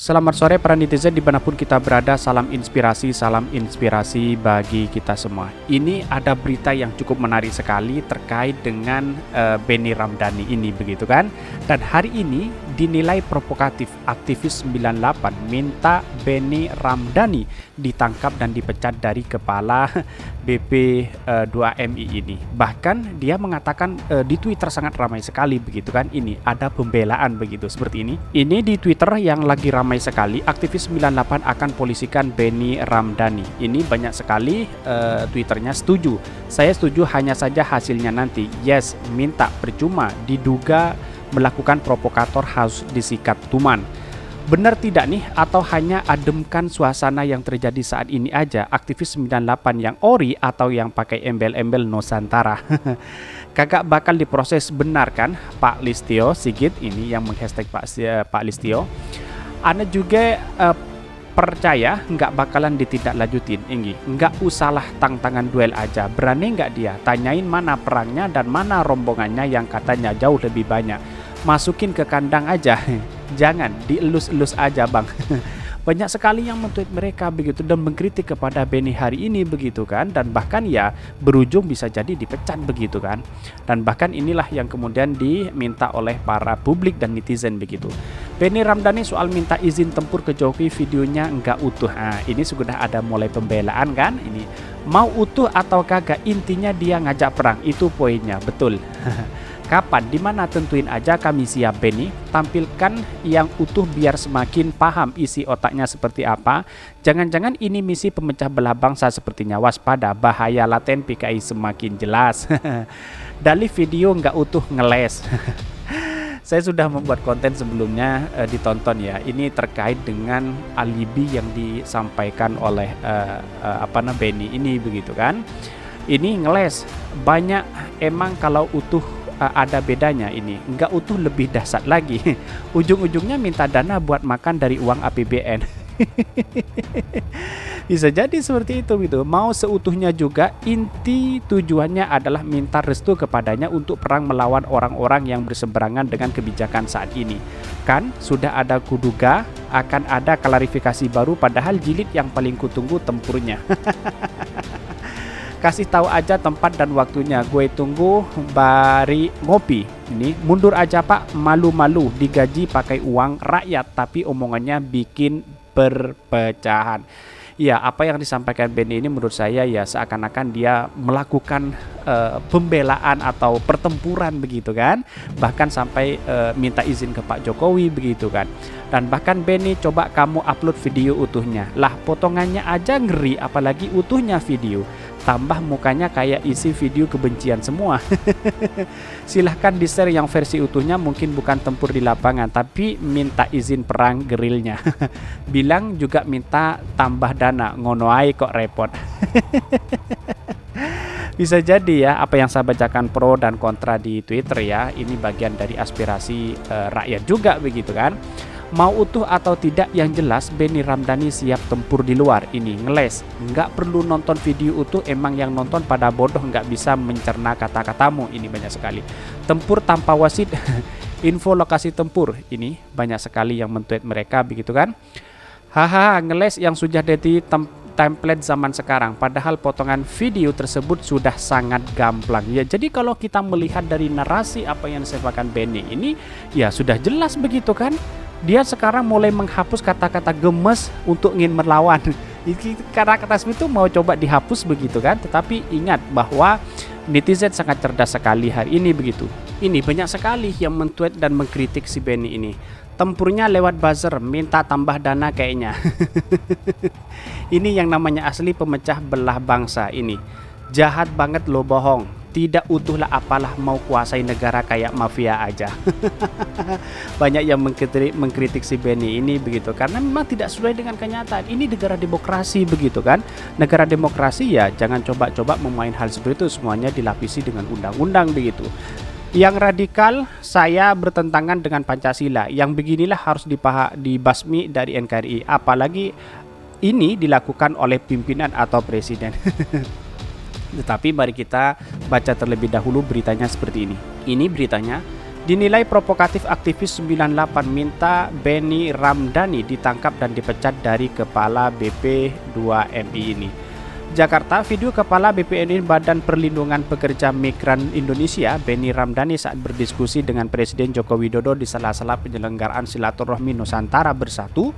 Selamat sore para netizen dimanapun kita berada, salam inspirasi bagi kita semua. Ini ada berita yang cukup menarik sekali terkait dengan Benny Ramdhani ini begitu kan. Dan hari ini dinilai provokatif, aktivis 98 minta Benny Ramdhani ditangkap dan dipecat dari kepala BP2MI ini. Bahkan dia mengatakan di Twitter sangat ramai sekali begitu kan, ini ada pembelaan begitu seperti ini. Ini di Twitter yang lagi ramai sekali, aktivis 98 akan polisikan Benny Ramdhani. Ini banyak sekali Twitternya setuju. Saya setuju, hanya saja hasilnya nanti. Yes, minta, percuma, diduga melakukan provokator harus disikat tuman. Benar tidak nih, atau hanya ademkan suasana yang terjadi saat ini aja aktivis 98 yang ori atau yang pakai embel-embel Nusantara? Kagak bakal diproses, benar kan Pak Listio Sigit ini yang menghashtag Pak Listio. Ana juga percaya nggak bakalan ditindaklanjutin. Nggak usahlah tangan duel aja, berani nggak dia? Tanyain mana perangnya dan mana rombongannya yang katanya jauh lebih banyak. Masukin ke kandang aja, jangan dielus-elus aja bang. Banyak sekali yang men-tweet mereka begitu dan mengkritik kepada Benny hari ini begitu kan, dan bahkan ya berujung bisa jadi dipecat begitu kan. Dan bahkan inilah yang kemudian diminta oleh para publik dan netizen begitu. Benny Ramdhani soal minta izin tempur ke Jokowi, videonya enggak utuh. Nah, ini sudah ada mulai pembelaan kan. Ini mau utuh atau kagak, intinya dia ngajak perang, itu poinnya, betul. Kapan, dimana, tentuin aja, kami siap Benny. Tampilkan yang utuh biar semakin paham isi otaknya seperti apa. Jangan-jangan ini misi pemecah belah bangsa sepertinya, waspada, bahaya laten PKI semakin jelas. Dalih video nggak utuh ngeles. Saya sudah membuat konten sebelumnya, ditonton ya. Ini terkait dengan alibi yang disampaikan oleh Benny ini begitu kan. Ini ngeles, banyak emang kalau utuh ada bedanya. Ini nggak utuh lebih dahsyat lagi. Ujung-ujungnya minta dana buat makan dari uang APBN. Bisa jadi seperti itu gitu. Mau seutuhnya juga, inti tujuannya adalah minta restu kepadanya untuk perang melawan orang-orang yang berseberangan dengan kebijakan saat ini. Kan sudah ada kuduga akan ada klarifikasi baru, padahal jilid yang paling kutunggu tempurnya. Kasih tahu aja tempat dan waktunya, gue tunggu bari ngopi. Ini mundur aja pak, malu-malu digaji pakai uang rakyat tapi omongannya bikin perpecahan. Ya, apa yang disampaikan Benny ini menurut saya ya seakan-akan dia melakukan pembelaan atau pertempuran begitu kan. Bahkan sampai minta izin ke Pak Jokowi begitu kan. Dan bahkan Benny, coba kamu upload video utuhnya. Lah potongannya aja ngeri, apalagi utuhnya video. Tambah mukanya kayak isi video kebencian semua. Silahkan di-share yang versi utuhnya, mungkin bukan tempur di lapangan tapi minta izin perang gerilnya. Bilang juga minta tambah dana, ngono ae kok repot. Bisa jadi ya, apa yang saya bacakan pro dan kontra di Twitter ya, ini bagian dari aspirasi rakyat juga begitu kan. Mau utuh atau tidak, yang jelas Benny Ramdhani siap tempur di luar. Ini ngeles, nggak perlu nonton video utuh, emang yang nonton pada bodoh nggak bisa mencerna kata-katamu. Ini banyak sekali. Tempur tanpa wasit. Info lokasi tempur, ini banyak sekali yang men-tweet mereka begitu kan. Haha, ngeles yang sudah jadi template zaman sekarang, padahal potongan video tersebut sudah sangat gamblang ya. Jadi kalau kita melihat dari narasi apa yang disampaikan Benny ini ya sudah jelas begitu kan. Dia sekarang mulai menghapus kata-kata gemes untuk ingin melawan. Kata-kata itu mau coba dihapus begitu kan. Tetapi ingat bahwa netizen sangat cerdas sekali hari ini begitu. Ini banyak sekali yang men-tweet dan mengkritik si Benny ini. Tempurnya lewat buzzer, minta tambah dana kayaknya. Ini yang namanya asli pemecah belah bangsa ini. Jahat banget lo bohong. Tidak utuh lah, apalah mau kuasai negara kayak mafia aja. Banyak yang mengkritik si Benny ini begitu karena memang tidak sesuai dengan kenyataan. Ini negara demokrasi begitu kan. Negara demokrasi ya jangan coba-coba memain hal seperti itu, semuanya dilapisi dengan undang-undang begitu. Yang radikal, saya bertentangan dengan Pancasila. Yang beginilah harus dibasmi dari NKRI. Apalagi ini dilakukan oleh pimpinan atau presiden. Tetapi mari kita baca terlebih dahulu beritanya seperti ini. Ini beritanya, Dinilai provokatif, aktivis 98 minta Benny Ramdhani ditangkap dan dipecat dari Kepala BP2MI ini. Jakarta, video Kepala BPNI Badan Perlindungan Pekerja Migran Indonesia, Benny Ramdhani saat berdiskusi dengan Presiden Joko Widodo di sela-sela penyelenggaraan Silaturahmi Nusantara Bersatu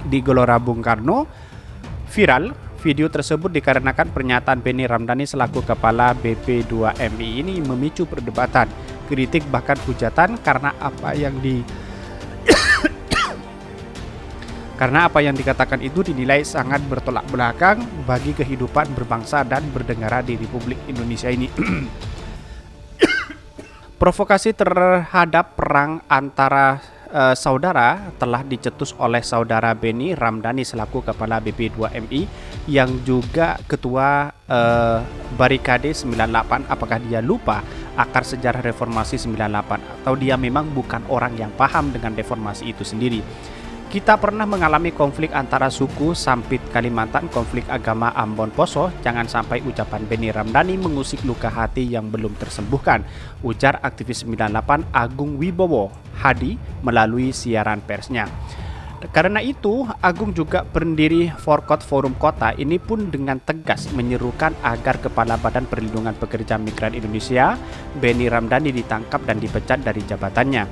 di Gelora Bung Karno, viral. Video tersebut dikarenakan pernyataan Benny Ramdhani selaku Kepala BP2MI ini memicu perdebatan, kritik bahkan hujatan karena apa yang dikatakan itu dinilai sangat bertolak belakang bagi kehidupan berbangsa dan bernegara di Republik Indonesia ini. Provokasi terhadap perang antara saudara telah dicetus oleh saudara Benny Ramdhani selaku Kepala BP2MI yang juga Ketua Barikade 98. Apakah dia lupa akar sejarah reformasi 98 atau dia memang bukan orang yang paham dengan reformasi itu sendiri? Kita pernah mengalami konflik antara suku Sampit Kalimantan, konflik agama Ambon Poso. Jangan sampai ucapan Benny Ramdhani mengusik luka hati yang belum tersembuhkan, ujar aktivis 98 Agung Wibowo Hadi melalui siaran persnya. Karena itu, Agung juga pendiri Forkot Forum Kota ini pun dengan tegas menyerukan agar Kepala Badan Perlindungan Pekerja Migran Indonesia, Benny Ramdhani ditangkap dan dipecat dari jabatannya.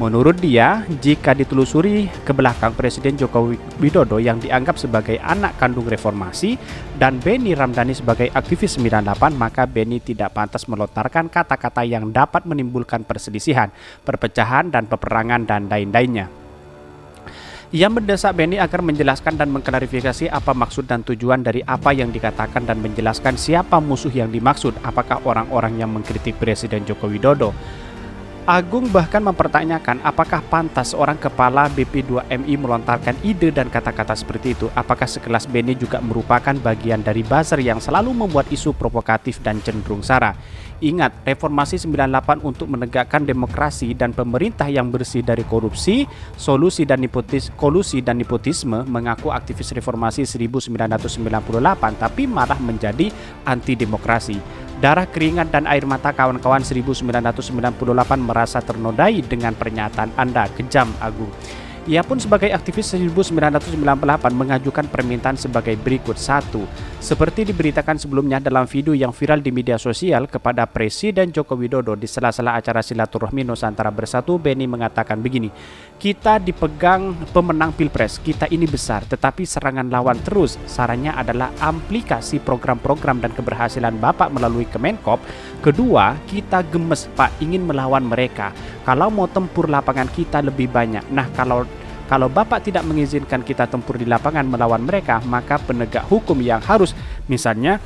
Menurut dia, jika ditelusuri ke belakang Presiden Joko Widodo yang dianggap sebagai anak kandung reformasi dan Benny Ramdhani sebagai aktivis 98, maka Benny tidak pantas melontarkan kata-kata yang dapat menimbulkan perselisihan, perpecahan, dan peperangan dan lain-lainnya. Ia mendesak Benny agar menjelaskan dan mengklarifikasi apa maksud dan tujuan dari apa yang dikatakan dan menjelaskan siapa musuh yang dimaksud, apakah orang-orang yang mengkritik Presiden Joko Widodo. Agung bahkan mempertanyakan apakah pantas seorang Kepala BP2MI melontarkan ide dan kata-kata seperti itu. Apakah sekelas Benny juga merupakan bagian dari buzzer yang selalu membuat isu provokatif dan cenderung sara. Ingat, reformasi 98 untuk menegakkan demokrasi dan pemerintah yang bersih dari korupsi, kolusi dan nepotisme, mengaku aktivis reformasi 1998 tapi malah menjadi anti demokrasi. Darah, keringat, dan air mata kawan-kawan 1998 merasa ternodai dengan pernyataan Anda, kejam Agung. Ia pun sebagai aktivis 1998 mengajukan permintaan sebagai berikut. 1. Seperti diberitakan sebelumnya dalam video yang viral di media sosial kepada Presiden Joko Widodo di sela-sela acara Silaturahmi Nusantara Bersatu, Benny mengatakan begini, kita dipegang pemenang Pilpres, kita ini besar, tetapi serangan lawan terus. Sarannya adalah aplikasi program-program dan keberhasilan Bapak melalui Kemenkop. Kedua, kita gemes Pak, ingin melawan mereka. Kalau mau tempur lapangan kita lebih banyak. Nah, kalau Bapak tidak mengizinkan kita tempur di lapangan melawan mereka, maka penegak hukum yang harus, misalnya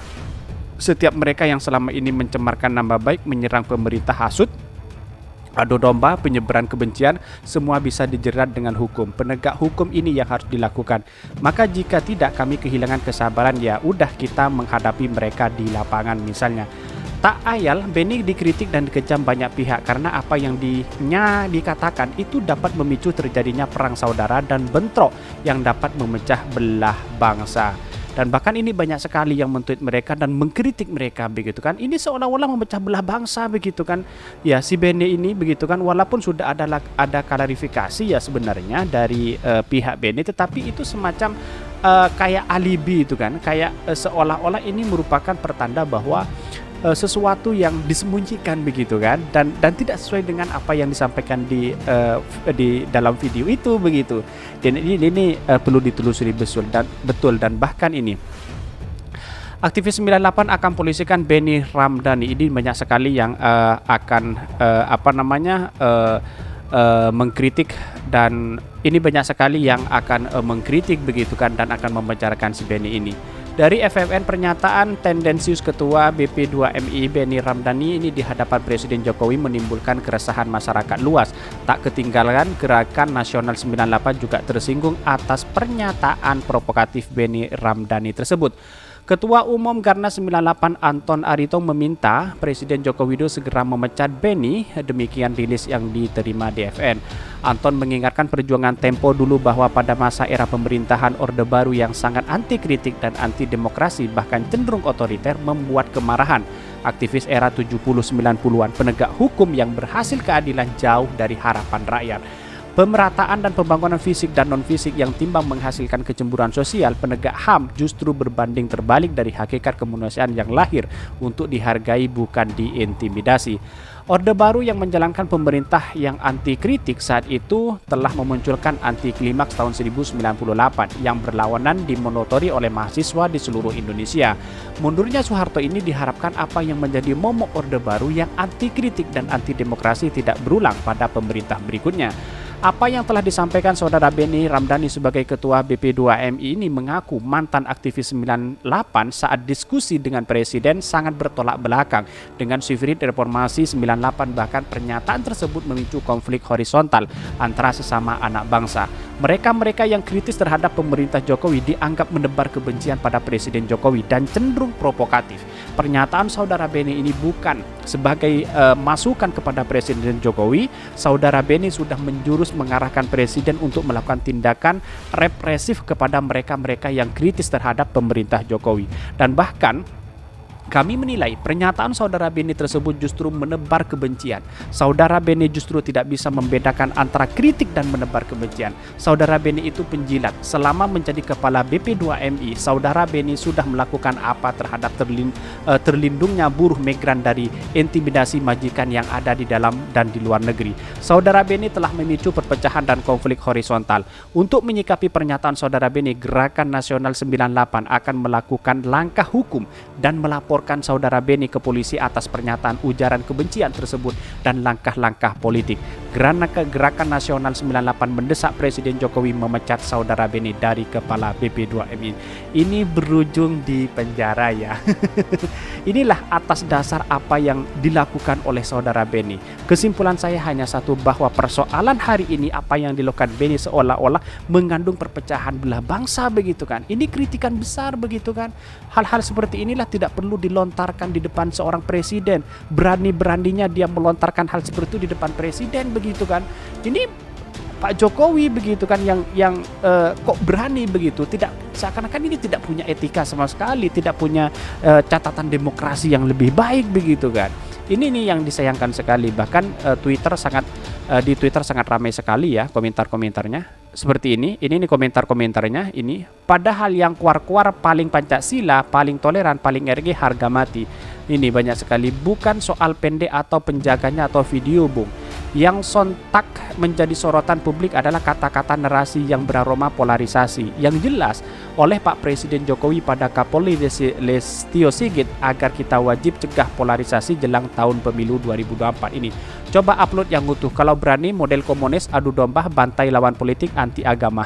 setiap mereka yang selama ini mencemarkan nama baik, menyerang pemerintah, hasut, adu domba, penyebaran kebencian, semua bisa dijerat dengan hukum. Penegak hukum ini yang harus dilakukan. Maka jika tidak, kami kehilangan kesabaran, ya udah kita menghadapi mereka di lapangan misalnya. Tak ayal, Benny dikritik dan dikecam banyak pihak karena apa yang dikatakan itu dapat memicu terjadinya perang saudara dan bentrok yang dapat memecah belah bangsa. Dan bahkan ini banyak sekali yang men-tweet mereka dan mengkritik mereka begitu kan. Ini seolah-olah memecah belah bangsa begitu kan. Ya, si Benny ini begitu kan, walaupun sudah ada klarifikasi ya sebenarnya dari pihak Benny, tetapi itu semacam kayak alibi itu kan. Kayak seolah-olah ini merupakan pertanda bahwa sesuatu yang disembunyikan begitu kan, dan tidak sesuai dengan apa yang disampaikan di dalam video itu begitu. Dan ini perlu ditelusuri betul dan bahkan ini aktivis 98 akan polisikan Benny Ramdhani ini banyak sekali yang akan mengkritik, dan ini banyak sekali yang akan mengkritik begitu kan, dan akan membicarakan si Benny ini. Dari FMN, pernyataan tendensius Ketua BP2MI Benny Ramdhani ini di hadapan Presiden Jokowi menimbulkan keresahan masyarakat luas. Tak ketinggalan, Gerakan Nasional 98 juga tersinggung atas pernyataan provokatif Benny Ramdhani tersebut. Ketua Umum Garnas 98 Anton Aritonang meminta Presiden Joko Widodo segera memecat Beni, demikian rilis yang diterima DFN. Anton mengingatkan perjuangan Tempo dulu bahwa pada masa era pemerintahan Orde Baru yang sangat anti kritik dan anti demokrasi bahkan cenderung otoriter membuat kemarahan aktivis era 70-90-an, penegak hukum yang berhasil keadilan jauh dari harapan rakyat. Pemerataan dan pembangunan fisik dan non-fisik yang timbang menghasilkan kecemburuan sosial, penegak HAM justru berbanding terbalik dari hakikat kemanusiaan yang lahir untuk dihargai bukan diintimidasi. Orde Baru yang menjalankan pemerintah yang anti kritik saat itu telah memunculkan anti klimaks tahun 1998 yang berlawanan dimonotori oleh mahasiswa di seluruh Indonesia. Mundurnya Soeharto ini diharapkan apa yang menjadi momok Orde Baru yang anti kritik dan anti demokrasi tidak berulang pada pemerintah berikutnya. Apa yang telah disampaikan Saudara Beni Ramdhani sebagai Ketua BP2MI ini mengaku mantan aktivis 98 saat diskusi dengan Presiden sangat bertolak belakang dengan spirit reformasi 98, bahkan pernyataan tersebut memicu konflik horizontal antara sesama anak bangsa. Mereka-mereka yang kritis terhadap pemerintah Jokowi dianggap menebar kebencian pada Presiden Jokowi dan cenderung provokatif. Pernyataan Saudara Beni ini bukan sebagai masukan kepada Presiden Jokowi. Saudara Beni sudah menjurus mengarahkan Presiden untuk melakukan tindakan represif kepada mereka-mereka yang kritis terhadap pemerintah Jokowi. Dan bahkan kami menilai pernyataan Saudara Beni tersebut justru menebar kebencian. Saudara Beni justru tidak bisa membedakan antara kritik dan menebar kebencian. Saudara Beni itu penjilat. Selama menjadi kepala BP2MI, Saudara Beni sudah melakukan apa terhadap terlindungnya buruh migran dari intimidasi majikan yang ada di dalam dan di luar negeri. Saudara Beni telah memicu perpecahan dan konflik horizontal. Untuk menyikapi pernyataan Saudara Beni, Gerakan Nasional 98 akan melakukan langkah hukum dan melaporkan Saudara Beni ke polisi atas pernyataan ujaran kebencian tersebut dan langkah-langkah politik. Gerakan Nasional 98 mendesak Presiden Jokowi memecat Saudara Beni dari kepala BP2MI. Ini berujung di penjara ya. Inilah atas dasar apa yang dilakukan oleh Saudara Beni. Kesimpulan saya hanya satu, bahwa persoalan hari ini apa yang dilakukan Beni seolah-olah mengandung perpecahan belah bangsa begitu kan. Ini kritikan besar begitu kan. Hal-hal seperti inilah tidak perlu dilontarkan di depan seorang presiden. Berani-beraninya dia melontarkan hal seperti itu di depan presiden begitu kan. Ini Pak Jokowi begitu kan yang kok berani begitu, tidak, seakan-akan ini tidak punya etika sama sekali, tidak punya catatan demokrasi yang lebih baik begitu kan. Ini nih yang disayangkan sekali. Bahkan di Twitter sangat ramai sekali ya komentar-komentarnya. Seperti ini nih komentar-komentarnya ini. Padahal yang kuar-kuar paling Pancasila, paling toleran, paling RG harga mati. Ini banyak sekali. Bukan soal pendek atau penjaganya atau video bung. Yang sontak menjadi sorotan publik adalah kata-kata narasi yang beraroma polarisasi yang jelas oleh Pak Presiden Jokowi pada Kapolri Listio Sigit agar kita wajib cegah polarisasi jelang tahun pemilu 2024 ini. Coba upload yang utuh, kalau berani model komunis adu domba bantai lawan politik anti agama.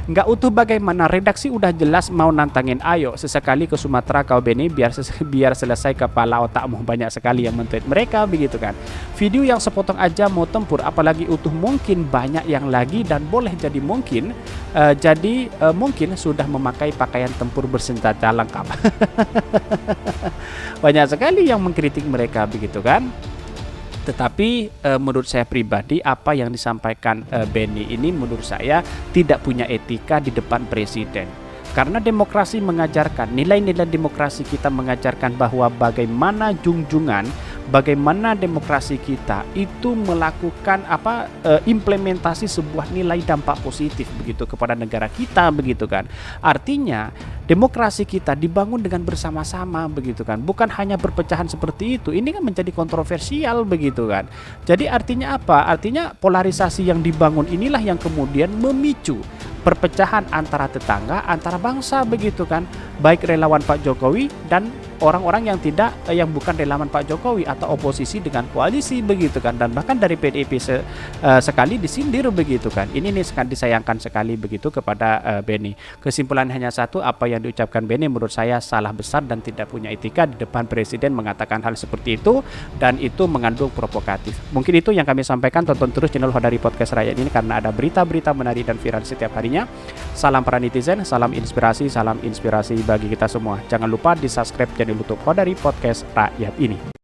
Nggak utuh bagaimana, redaksi udah jelas mau nantangin, ayo sesekali ke Sumatera kau Beni biar selesai kepala otakmu. Banyak sekali yang men-tweet mereka begitu kan. Video yang sepotong aja mau tempur, apalagi utuh, mungkin banyak yang lagi dan boleh jadi mungkin mungkin sudah memakai pakaian tempur bersenjata lengkap. Banyak sekali yang mengkritik mereka begitu kan. Tetapi menurut saya pribadi apa yang disampaikan Beni ini menurut saya tidak punya etika di depan presiden. Karena demokrasi mengajarkan, nilai-nilai demokrasi kita mengajarkan bahwa bagaimana junjungan, bagaimana demokrasi kita itu melakukan implementasi sebuah nilai dampak positif begitu kepada negara kita begitu kan. Artinya demokrasi kita dibangun dengan bersama-sama begitu kan. Bukan hanya berpecahan seperti itu. Ini kan menjadi kontroversial begitu kan. Jadi artinya apa? Artinya polarisasi yang dibangun inilah yang kemudian memicu perpecahan antara tetangga, antara bangsa begitu kan. Baik relawan Pak Jokowi dan orang-orang yang bukan relawan Pak Jokowi atau oposisi dengan koalisi begitu kan. Dan bahkan dari PDIP sekali disindir begitu kan. Ini sangat disayangkan sekali begitu kepada Beni. Kesimpulan hanya satu, apa yang diucapkan Beni menurut saya salah besar dan tidak punya etika di depan presiden mengatakan hal seperti itu, dan itu mengandung provokatif. Mungkin itu yang kami sampaikan. Tonton terus channel Hodari Podcast Rakyat ini karena ada berita-berita menarik dan viral setiap harinya. Salam para netizen, salam inspirasi bagi kita semua. Jangan lupa di subscribe channel YouTube Kodari Podcast Rakyat ini.